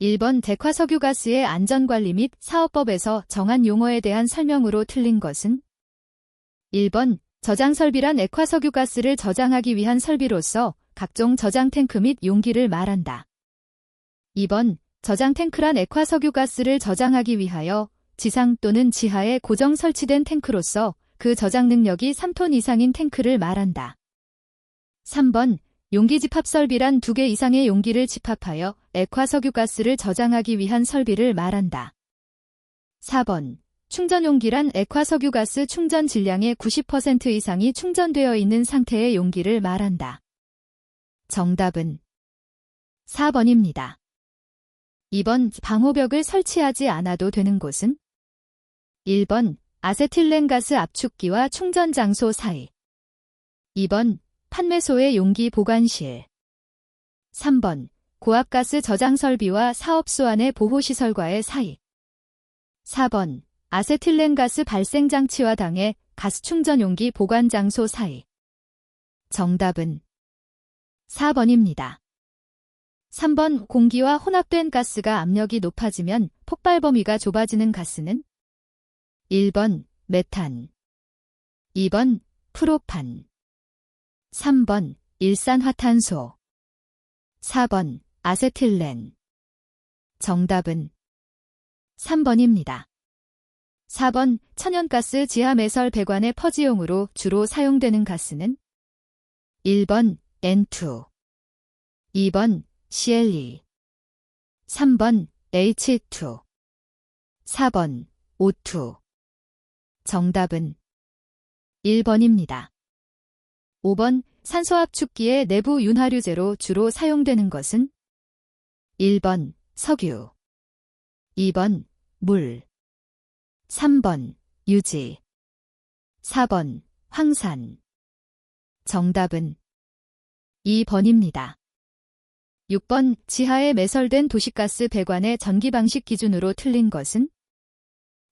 1번 액화석유가스의 안전관리 및 사업법에서 정한 용어에 대한 설명으로 틀린 것은? 1번 저장설비란 액화석유가스를 저장하기 위한 설비로서 각종 저장탱크 및 용기를 말한다. 2번 저장탱크란 액화석유가스를 저장하기 위하여 지상 또는 지하에 고정 설치된 탱크로서 그 저장 능력이 3톤 이상인 탱크를 말한다. 3번 용기 집합 설비란 2개 이상의 용기를 집합하여 액화석유가스를 저장하기 위한 설비를 말한다. 4번 충전용기란 액화석유가스 충전 질량의 90% 이상이 충전되어 있는 상태의 용기를 말한다. 정답은 4번입니다. 2번 방호벽을 설치하지 않아도 되는 곳은? 1번 아세틸렌가스 압축기와 충전 장소 사이. 2번 판매소의 용기 보관실. 3번 고압가스 저장 설비와 사업소 안의 보호시설과의 사이. 4번 아세틸렌가스 발생 장치와 당의 가스 충전 용기 보관 장소 사이. 정답은 4번입니다. 3번 공기와 혼합된 가스가 압력이 높아지면 폭발 범위가 좁아지는 가스는? 1번 메탄, 2번 프로판, 3번 일산화탄소, 4번 아세틸렌. 정답은 3번입니다. 4번 천연가스 지하매설 배관의 퍼지용으로 주로 사용되는 가스는? 1번 N2, 2번 CLE, 3번 H2, 4번 O2. 정답은 1번입니다. 5번 산소압축기의 내부 윤활유제로 주로 사용되는 것은? 1번 석유, 2번 물, 3번 유지, 4번 황산. 정답은 2번입니다. 6번 지하에 매설된 도시가스 배관의 전기방식 기준으로 틀린 것은?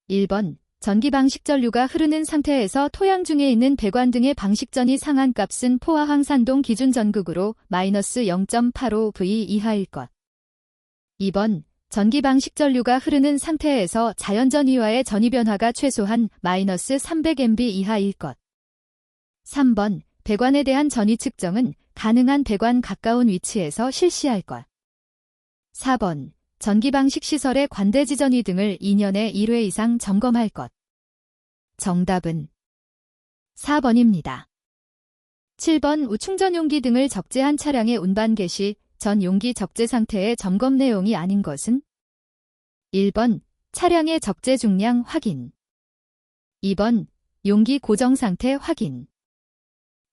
1번 전기방식전류가 흐르는 상태에서 토양 중에 있는 배관 등의 방식전이 상한 값은 포화황산동 기준 전극으로 마이너스 0.85V 이하일 것. 2번 전기방식전류가 흐르는 상태에서 자연전이와의 전이변화가 최소한 마이너스 300MB 이하일 것. 3번 배관에 대한 전이 측정은 가능한 배관 가까운 위치에서 실시할 것. 4번 전기방식 시설의 관대지전이 등을 2년에 1회 이상 점검할 것. 정답은 4번입니다. 7번 우충전용기 등을 적재한 차량의 운반 개시 전 용기 적재 상태의 점검 내용이 아닌 것은? 1번 차량의 적재 중량 확인, 2번 용기 고정 상태 확인,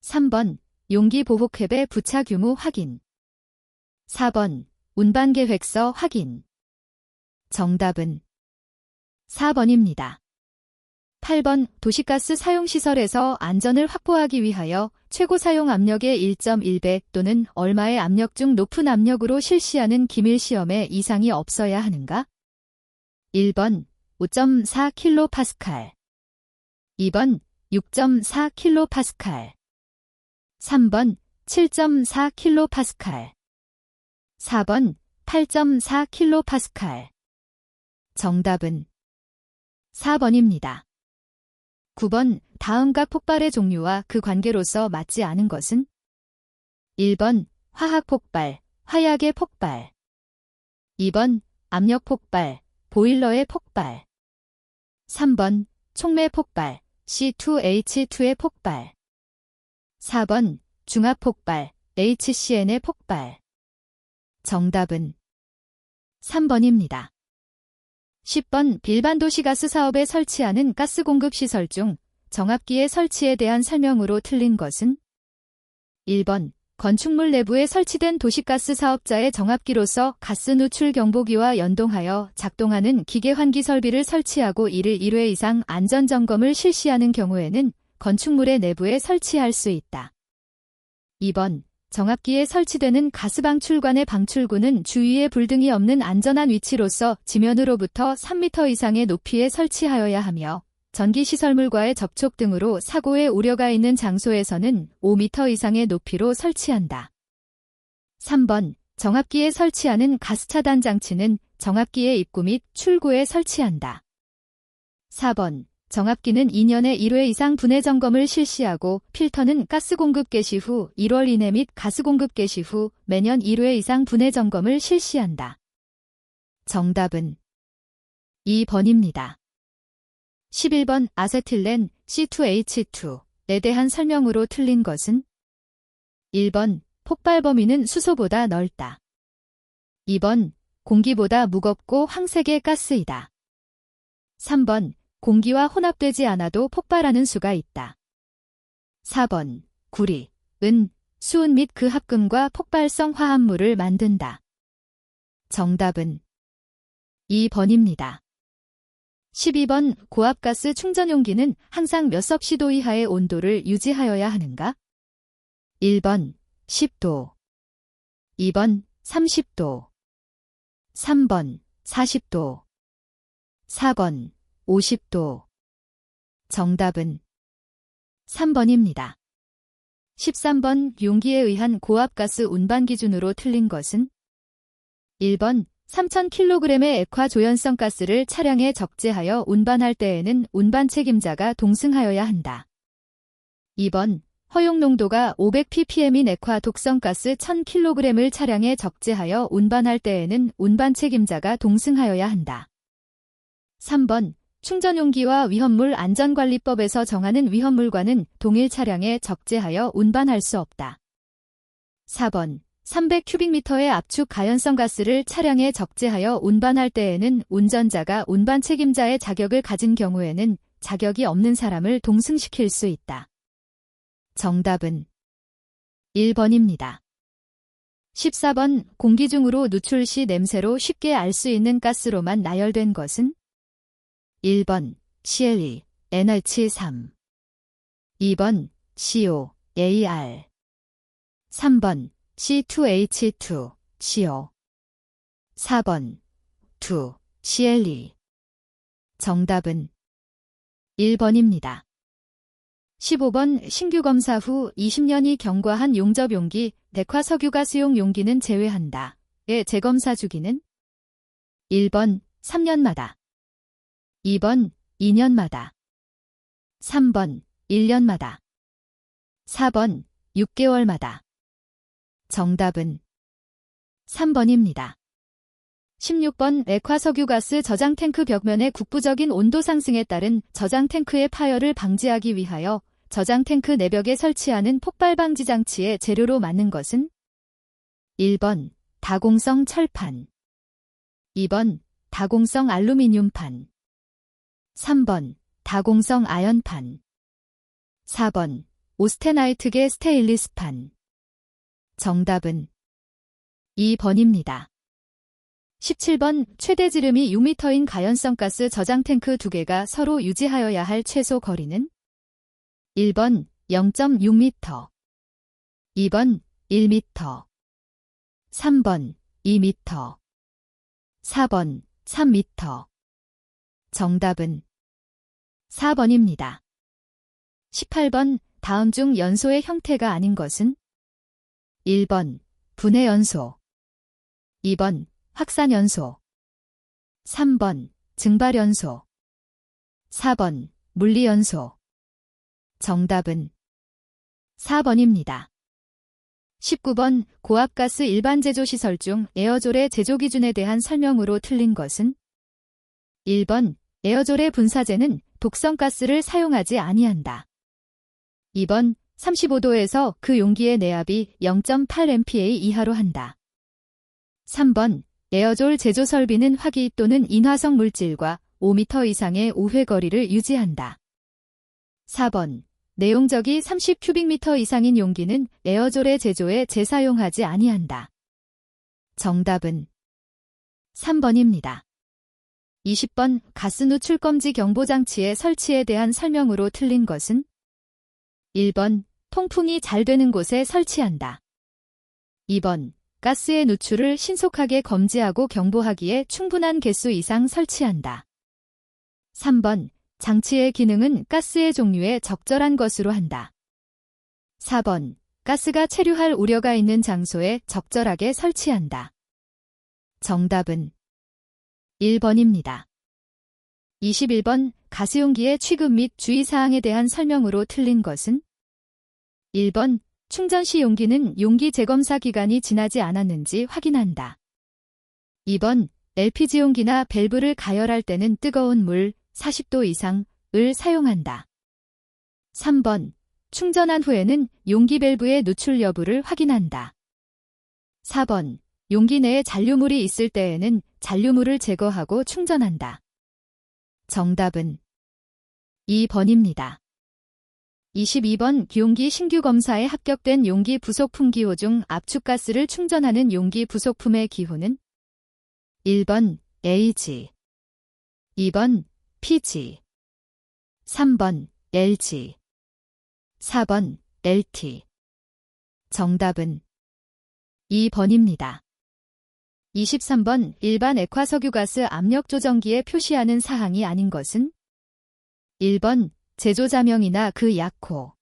3번 용기 보호캡의 부착 유무 확인, 4번 운반 계획서 확인. 정답은 4번입니다. 8번 도시가스 사용시설에서 안전을 확보하기 위하여 최고 사용 압력의 1.1배 또는 얼마의 압력 중 높은 압력으로 실시하는 기밀시험에 이상이 없어야 하는가? 1번 5.4kPa, 2번 6.4kPa, 3번 7.4kPa, 4번 8.4kPa. 정답은 4번입니다. 9번 다음 각 폭발의 종류와 그 관계로서 맞지 않은 것은? 1번 화학폭발, 화약의 폭발, 2번 압력폭발, 보일러의 폭발, 3번 촉매폭발, C2H2의 폭발, 4번 중합폭발, HCN의 폭발. 정답은 3번입니다. 10번 일반도시가스 사업에 설치하는 가스공급시설 중 정압기의 설치에 대한 설명으로 틀린 것은? 1번 건축물 내부에 설치된 도시가스 사업자의 정압기로서 가스 누출 경보기와 연동하여 작동하는 기계 환기 설비를 설치하고 이를 1회 이상 안전점검을 실시하는 경우에는 건축물의 내부에 설치할 수 있다. 2번 정압기에 설치되는 가스방출관의 방출구는 주위에 불등이 없는 안전한 위치로서 지면으로부터 3m 이상의 높이에 설치하여야 하며 전기시설물과의 접촉 등으로 사고의 우려가 있는 장소에서는 5m 이상의 높이로 설치한다. 3번 정압기에 설치하는 가스 차단 장치는 정압기의 입구 및 출구에 설치한다. 4번. 정압기는 2년에 1회 이상 분해 점검을 실시하고 필터는 가스 공급 개시 후 1월 이내 및 가스 공급 개시 후 매년 1회 이상 분해 점검을 실시한다. 정답은 2번입니다. 11번 아세틸렌 C2H2에 대한 설명으로 틀린 것은 1번 폭발 범위는 수소보다 넓다. 2번 공기보다 무겁고 황색의 가스이다. 3번 공기와 혼합되지 않아도 폭발하는 수가 있다. 4번 구리, 은, 수은 및 그 합금과 폭발성 화합물을 만든다. 정답은 2번입니다. 12번 고압가스 충전용기는 항상 몇 섭씨도 이하의 온도를 유지하여야 하는가? 1번 10도, 2번 30도, 3번 40도, 4번 50도. 정답은 3번입니다. 13번 용기에 의한 고압가스 운반 기준으로 틀린 것은 1번 3000kg의 액화 조연성 가스를 차량에 적재하여 운반할 때에는 운반 책임자가 동승하여야 한다. 2번 허용 농도가 500ppm인 액화 독성 가스 1000kg을 차량에 적재하여 운반할 때에는 운반 책임자가 동승하여야 한다. 3번 충전용기와 위험물 안전관리법에서 정하는 위험물과는 동일 차량에 적재하여 운반할 수 없다. 4번 300큐빅미터의 압축 가연성 가스를 차량에 적재하여 운반할 때에는 운전자가 운반 책임자의 자격을 가진 경우에는 자격이 없는 사람을 동승시킬 수 있다. 정답은 1번입니다. 14번 공기 중으로 누출 시 냄새로 쉽게 알 수 있는 가스로만 나열된 것은 1번 CLE, NH3 2번 CO, AR 3번 C2H2, CO 4번 2, CLE. 정답은 1번입니다. 15번 신규 검사 후 20년이 경과한 용접용기, 액화석유가스용 용기는 제외한다. 의 재검사 주기는 1번 3년마다, 2번 2년마다, 3번 1년마다, 4번 6개월마다. 정답은 3번입니다. 16번 액화석유가스 저장탱크 벽면의 국부적인 온도 상승에 따른 저장탱크의 파열을 방지하기 위하여 저장탱크 내벽에 설치하는 폭발방지 장치의 재료로 맞는 것은 1번 다공성 철판, 2번 다공성 알루미늄판, 3번 다공성 아연판, 4번 오스테나이트계 스테인리스판. 정답은 2번입니다. 17번 최대 지름이 6m인 가연성 가스 저장탱크 2개가 서로 유지하여야 할 최소 거리는 1번 0.6m, 2번 1m, 3번 2m, 4번 3m. 정답은 4번입니다. 18번 다음 중 연소의 형태가 아닌 것은 1번 분해연소, 2번 확산연소, 3번 증발연소, 4번 물리연소. 정답은 4번입니다. 19번 고압가스 일반 제조시설 중 에어졸의 제조 기준에 대한 설명으로 틀린 것은 1번 에어졸의 분사제는 독성가스를 사용하지 아니한다. 2번 35도에서 그 용기의 내압이 0.8MPa 이하로 한다. 3번 에어졸 제조 설비는 화기 또는 인화성 물질과 5m 이상의 우회 거리를 유지한다. 4번 내용적이 30큐빅미터 이상인 용기는 에어졸의 제조에 재사용하지 아니한다. 정답은 3번입니다. 20번 가스 누출 검지 경보 장치의 설치에 대한 설명으로 틀린 것은 1번 통풍이 잘 되는 곳에 설치한다. 2번 가스의 누출을 신속하게 검지하고 경보하기에 충분한 개수 이상 설치한다. 3번 장치의 기능은 가스의 종류에 적절한 것으로 한다. 4번 가스가 체류할 우려가 있는 장소에 적절하게 설치한다. 정답은 1번입니다. 21번 가스용기의 취급 및 주의사항에 대한 설명으로 틀린 것은 1번 충전 시 용기는 용기 재검사 기간이 지나지 않았는지 확인한다. 2번 LPG 용기나 밸브를 가열할 때는 뜨거운 물 40도 이상을 사용한다. 3번 충전한 후에는 용기 밸브의 누출 여부를 확인한다. 4번 용기 내에 잔류물이 있을 때에는 잔류물을 제거하고 충전한다. 정답은 2번입니다. 22번 용기 신규 검사에 합격된 용기 부속품 기호 중 압축가스를 충전하는 용기 부속품의 기호는 1번 AG, 2번 PG, 3번 LG, 4번 LT. 정답은 2번입니다. 23번 일반 액화석유가스 압력 조정기에 표시하는 사항이 아닌 것은 1번 제조자명이나 그 약호,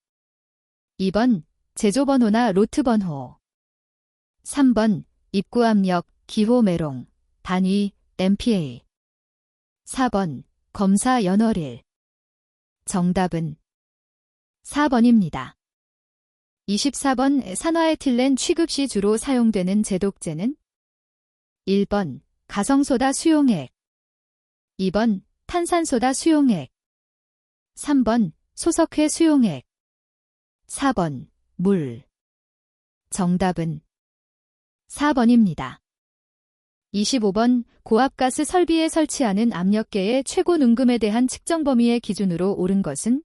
2번 제조번호나 로트번호, 3번 입구압력, 기호 메롱, 단위, MPa, 4번 검사 연월일. 정답은 4번입니다. 24번 산화에틸렌 취급 시 주로 사용되는 제독제는 1번 가성소다 수용액, 2번 탄산소다 수용액, 3번 소석회 수용액, 4번 물. 정답은 4번입니다. 25번 고압가스 설비에 설치하는 압력계의 최고 능금에 대한 측정 범위의 기준으로 옳은 것은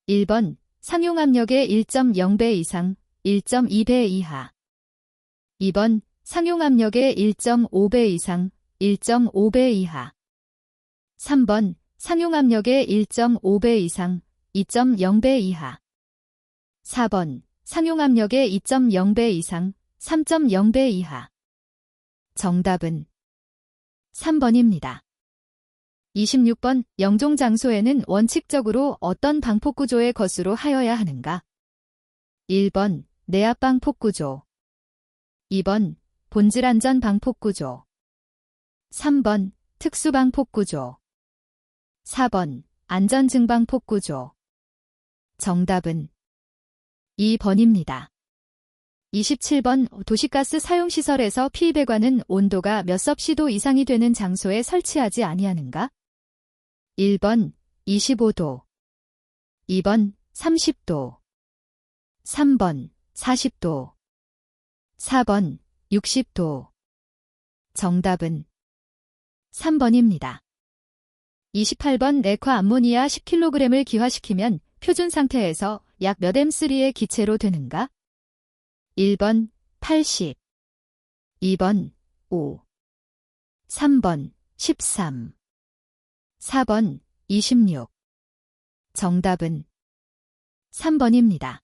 1번 상용압력의 1.0배 이상 1.2배 이하, 2번 상용압력의 1.5배 이상 1.5배 이하, 3번 상용압력의 1.5배 이상 2.0배 이하, 4번 상용압력의 2.0배 이상 3.0배 이하. 정답은 3번입니다. 26번 영종 장소에는 원칙적으로 어떤 방폭구조의 것으로 하여야 하는가? 1번 내압 방폭구조, 2번 본질 안전 방폭구조, 3번 특수 방폭구조, 4번 안전 증방폭구조. 정답은 2번입니다. 27번 도시가스 사용시설에서 피배관은 온도가 몇 섭씨도 이상이 되는 장소에 설치하지 아니하는가? 1번 25도, 2번 30도, 3번 40도, 4번 60도. 정답은 3번입니다. 28번 액화 암모니아 10kg을 기화시키면 표준 상태에서 약 몇 M3의 기체로 되는가? 1번 80, 2번 5, 3번 13, 4번 26. 정답은 3번입니다.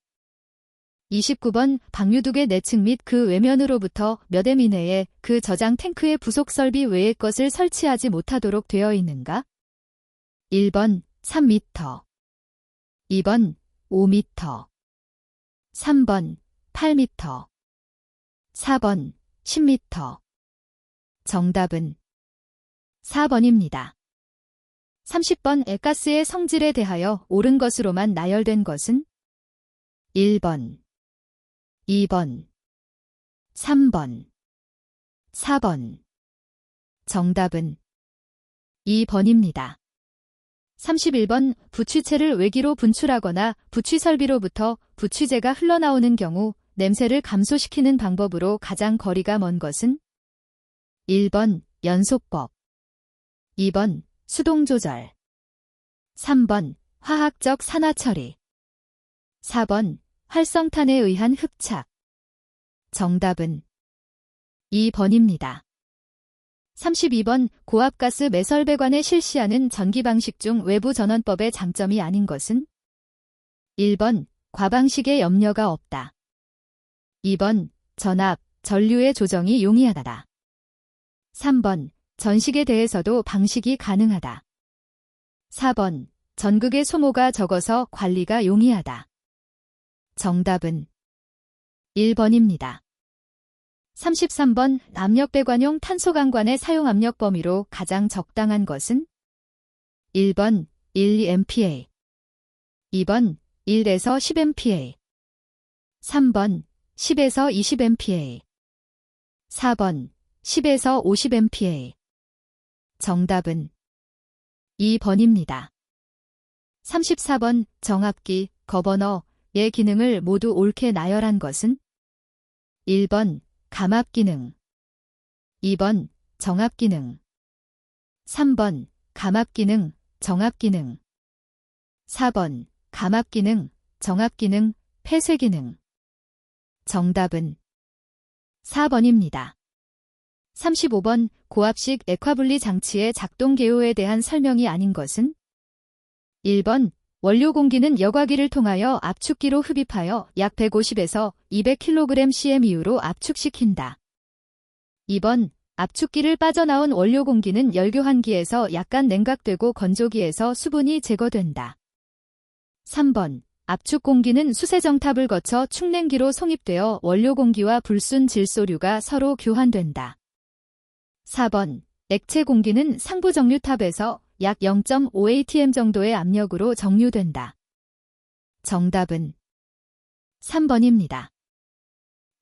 29번 방류둑의 내측 및 그 외면으로부터 몇 M 이내에 그 저장 탱크의 부속 설비 외의 것을 설치하지 못하도록 되어 있는가? 1번 3m, 2번 5m, 3번 8m, 4번 10m. 정답은 4번입니다. 30번 액가스의 성질에 대하여 옳은 것으로만 나열된 것은 1번, 2번, 3번, 4번. 정답은 2번입니다. 31번 부취체를 외기로 분출하거나 부취설비로부터 부취제가 흘러나오는 경우 냄새를 감소시키는 방법으로 가장 거리가 먼 것은 1번 연소법, 2번 수동조절, 3번 화학적 산화처리, 4번 활성탄에 의한 흡착. 정답은 2번입니다. 32번 고압가스 매설배관에 실시하는 전기 방식 중 외부 전원법의 장점이 아닌 것은 1번 과방식의 염려가 없다, 2번 전압, 전류의 조정이 용이하다, 3번 전식에 대해서도 방식이 가능하다, 4번 전극의 소모가 적어서 관리가 용이하다. 정답은 1번입니다. 33번 압력배관용 탄소강관의 사용 압력 범위로 가장 적당한 것은 1번 1mpa, 2번 1에서 10mpa, 3번 10에서 20mpa, 4번 10에서 50mpa. 정답은 2번입니다. 34번 정압기, 거버너의 기능을 모두 옳게 나열한 것은 1번 감압기능, 2번 정압기능, 3번 감압기능, 정압기능, 4번 감압기능, 정압기능, 폐쇄기능. 정답은 4번입니다. 35번 고압식 액화분리 장치의 작동 개요에 대한 설명이 아닌 것은 1번 원료 공기는 여과기를 통하여 압축기로 흡입하여 약 150에서 200kg cm/U로 압축시킨다. 2번 압축기를 빠져나온 원료 공기는 열교환기에서 약간 냉각되고 건조기에서 수분이 제거된다. 3번 압축 공기는 수세정탑을 거쳐 축냉기로 송입되어 원료 공기와 불순 질소류가 서로 교환된다. 4번 액체 공기는 상부 정류탑에서 약 0.5 atm 정도의 압력으로 정류된다. 정답은 3번입니다.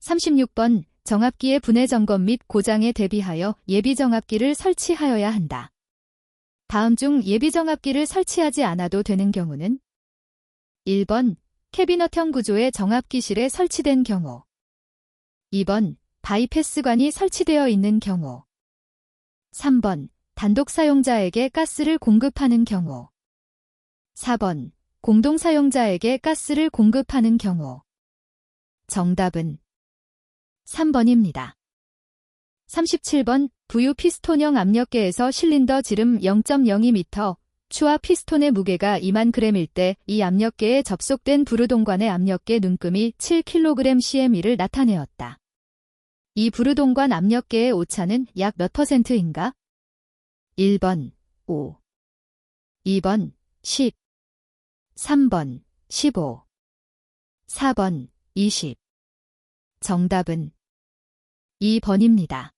36번 정압기의 분해 점검 및 고장에 대비하여 예비 정압기를 설치하여야 한다. 다음 중 예비 정압기를 설치하지 않아도 되는 경우는 1번 캐비너형 구조의 정압기실에 설치된 경우, 2번 바이패스관이 설치되어 있는 경우, 3번 단독 사용자에게 가스를 공급하는 경우, 4번 공동 사용자에게 가스를 공급하는 경우. 정답은 3번입니다. 37번 부유 피스톤형 압력계에서 실린더 지름 0.02m, 추와 피스톤의 무게가 2만 g일 때 이 압력계에 접속된 부르동관의 압력계 눈금이 7kg cm를 나타내었다. 이 부르동관 압력계의 오차는 약 몇 %인가? 1번 5, 2번 10, 3번 15, 4번 20. 정답은 2번입니다.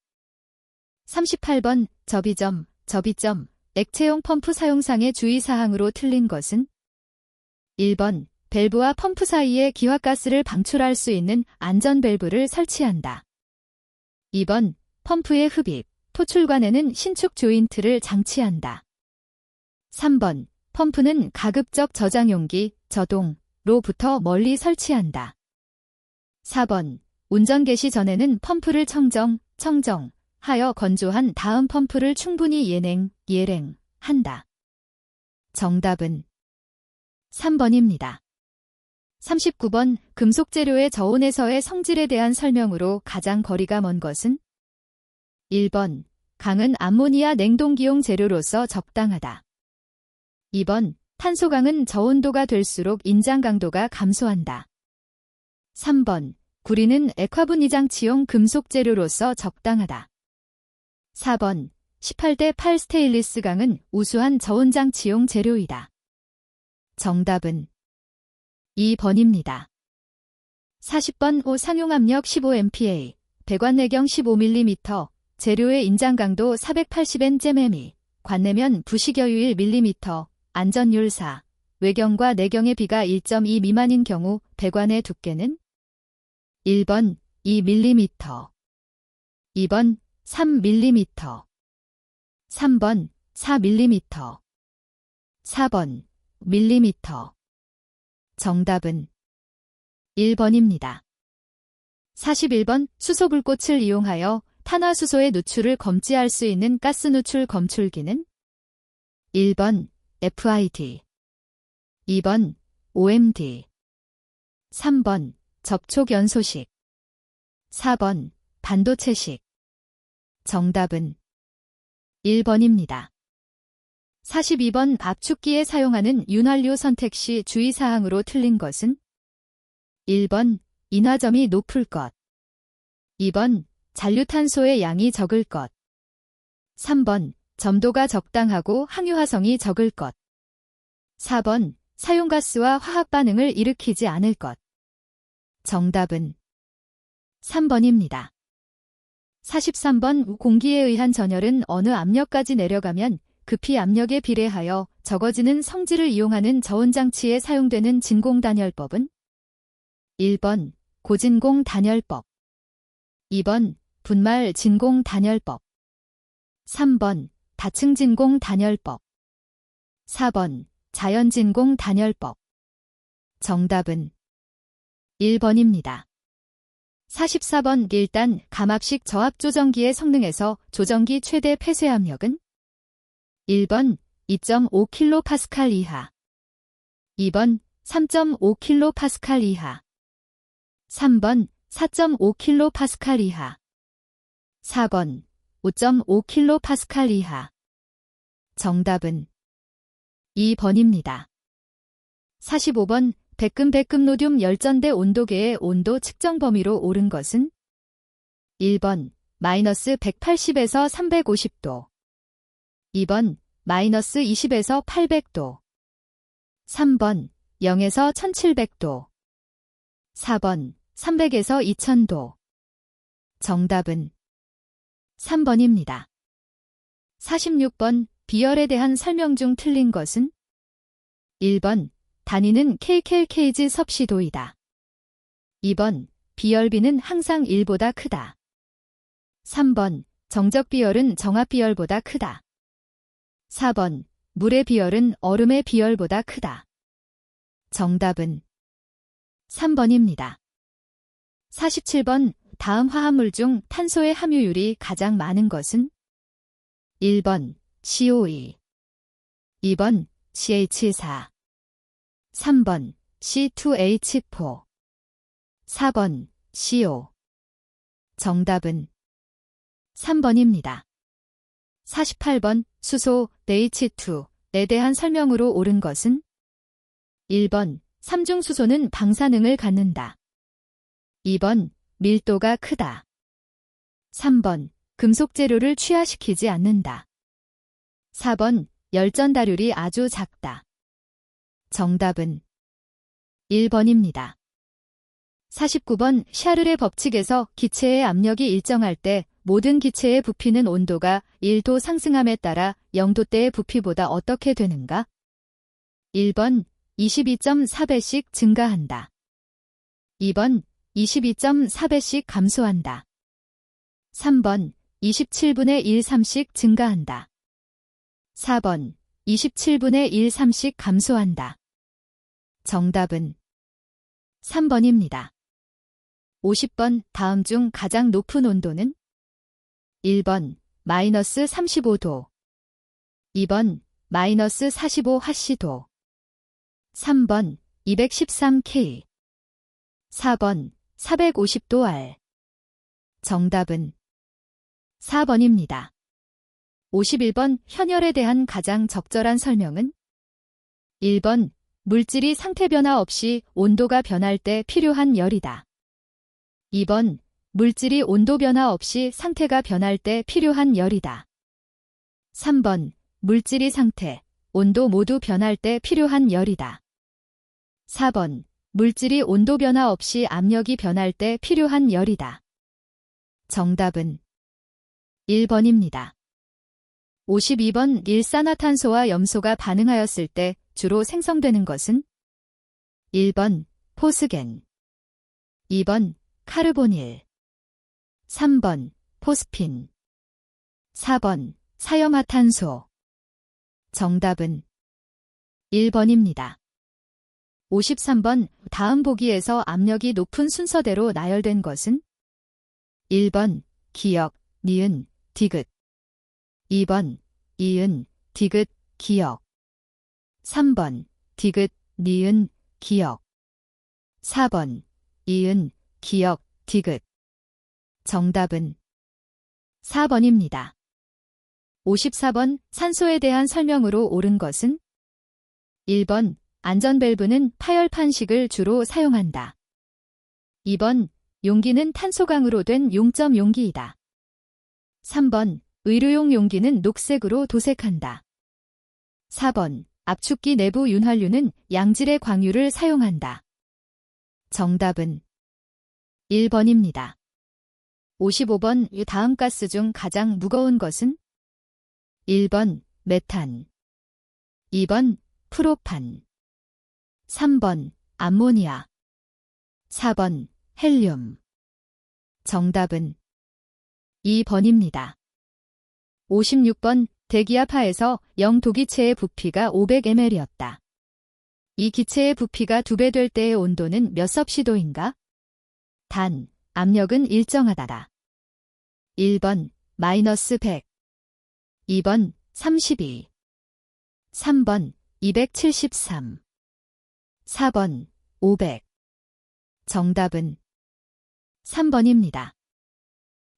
38번 접이점, 액체용 펌프 사용상의 주의사항으로 틀린 것은 1번 밸브와 펌프 사이에 기화가스를 방출할 수 있는 안전 밸브를 설치한다. 2번 펌프의 흡입, 토출관에는 신축 조인트를 장치한다. 3번 펌프는 가급적 저장용기, 저동로부터 멀리 설치한다. 4번 운전 개시 전에는 펌프를 청정하여 건조한 다음 펌프를 충분히 예랭한다. 정답은 3번입니다. 39번 금속 재료의 저온에서의 성질에 대한 설명으로 가장 거리가 먼 것은 1번 강은 암모니아 냉동기용 재료로서 적당하다. 2번 탄소강은 저온도가 될수록 인장 강도가 감소한다. 3번 구리는 액화분리장치용 금속 재료로서 적당하다. 4번 18대8 스테인리스 강은 우수한 저온장치용 재료이다. 정답은 2번입니다. 40번 호 상용압력 15mpa, 배관내경 15mm, 재료의 인장 강도 480Nm, 관내면 부식여유 1mm, 안전율 4, 외경과 내경의 비가 1.2 미만인 경우 배관의 두께는 1번 2mm, 2번 3mm, 3번 4mm, 4번 밀리미터. 정답은 1번입니다. 41번 수소불꽃을 이용하여 탄화수소의 누출을 검지할 수 있는 가스 누출 검출기는 1번 FID, 2번 OMD, 3번 접촉연소식, 4번 반도체식. 정답은 1번입니다. 42번 압축기에 사용하는 윤활유 선택 시 주의사항으로 틀린 것은 1번 인화점이 높을 것, 2번 잔류탄소의 양이 적을 것, 3번 점도가 적당하고 항유화성이 적을 것, 4번 사용가스와 화학반응을 일으키지 않을 것. 정답은 3번입니다. 43번 공기에 의한 전열은 어느 압력까지 내려가면 급히 압력에 비례하여 적어지는 성질을 이용하는 저온장치에 사용되는 진공단열법은 1번 고진공단열법 2번 분말 진공단열법 3번 다층진공단열법 4번 자연진공단열법 정답은 1번입니다. 44번 일단 감압식 저압조정기의 성능에서 조정기 최대 폐쇄압력은 1번 2.5kPa 이하 2번 3.5kPa 이하 3번 4.5kPa 이하 4번 5.5kPa 이하 정답은 2번입니다. 45번 백금노듐 열전대 온도계의 온도 측정 범위로 옳은 것은 1번 마이너스 180에서 350도 2번 마이너스 20에서 800도 3번 0에서 1700도 4번 300에서 2000도 정답은 3번입니다. 46번 비열에 대한 설명 중 틀린 것은 1번 단위는 kcal/kg 섭씨도이다. 2번 비열비는 항상 1보다 크다. 3번 정적 비열은 정압 비열보다 크다. 4번 물의 비열은 얼음의 비열보다 크다. 정답은 3번입니다. 47번 다음 화합물 중 탄소의 함유율이 가장 많은 것은 1번 CO2 2번 CH4 3번 C2H4 4번 CO 정답은 3번입니다. 48번 수소 H2에 대한 설명으로 옳은 것은 1번 삼중수소는 방사능을 갖는다. 2번 밀도가 크다. 3번 금속 재료를 취하시키지 않는다. 4번 열전다률이 아주 작다. 정답은 1번입니다. 49번 샤를의 법칙에서 기체의 압력이 일정할 때 모든 기체의 부피는 온도가 1도 상승함에 따라 0도대의 부피보다 어떻게 되는가? 1번 22.4배씩 증가한다. 2번 22.4배씩 감소한다. 3번 27분의 1~3씩 증가한다. 4번 27분의 1~3씩 감소한다. 정답은 3번입니다. 50번 다음 중 가장 높은 온도는 1번 마이너스 35도 2번 마이너스 45H도 3번 213K 4번 450도 R 정답은 4번입니다. 51번 현열에 대한 가장 적절한 설명은 1번 물질이 상태 변화 없이 온도가 변할 때 필요한 열이다. 2번 물질이 온도 변화 없이 상태가 변할 때 필요한 열이다. 3번 물질이 상태, 온도 모두 변할 때 필요한 열이다. 4번 물질이 온도 변화 없이 압력이 변할 때 필요한 열이다. 정답은 1번입니다. 52번 일산화탄소와 염소가 반응하였을 때 주로 생성되는 것은 1번 포스겐 2번 카르보닐 3번 포스핀 4번 사염화탄소 정답은 1번입니다. 53번 다음 보기에서 압력이 높은 순서대로 나열된 것은 1번 기역, 니은, 디귿 2번 이은, 디귿, 기역 3번 디귿, 니은, 기역 4번 이은, 기역, 디귿 정답은 4번입니다. 54번 산소에 대한 설명으로 옳은 것은 1번 안전밸브는 파열판식을 주로 사용한다. 2번 용기는 탄소강으로 된 용점 용기이다. 3번 의료용 용기는 녹색으로 도색한다. 4번 압축기 내부 윤활유는 양질의 광유를 사용한다. 정답은 1번입니다. 55번 이 다음 가스 중 가장 무거운 것은? 1번 메탄, 2번 프로판, 3번 암모니아, 4번 헬륨. 정답은 2번입니다. 56번 대기압하에서 영도기체의 부피가 500ml였다. 이 기체의 부피가 2배 될 때의 온도는 몇 섭씨도인가? 단, 압력은 일정하다다. 1번 마이너스 100, 2번 32, 3번 273, 4번 500. 정답은 3번입니다.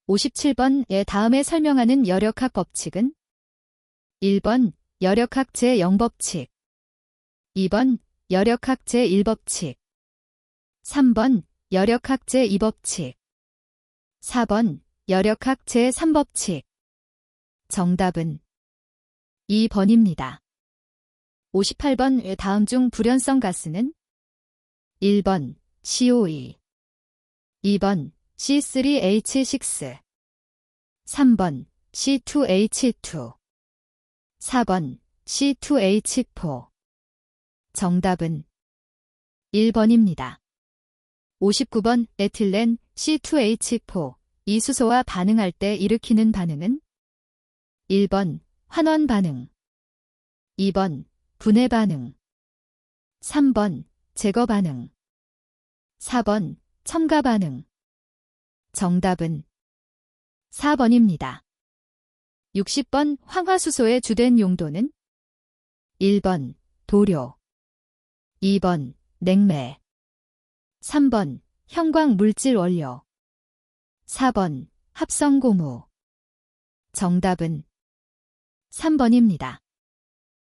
57번의 다음에 설명하는 열역학 법칙은? 1번 열역학 제0법칙, 2번 열역학 제1법칙, 3번 열역학 제2법칙, 4번 열역학 제3법칙. 정답은 2번입니다. 58번의 다음 중 불연성 가스는? 1번 CO2, 2번 C3H6, 3번 C2H2, 4번 C2H4. 정답은 1번입니다. 59번 에틸렌 C2H4 이 수소와 반응할 때 일으키는 반응은? 1번 환원 반응, 2번 분해 반응, 3번 제거 반응, 4번 첨가 반응. 정답은 4번입니다. 60번 황화수소의 주된 용도는? 1번 도료, 2번 냉매, 3번 형광 물질 원료, 4번 합성 고무. 정답은 3번입니다.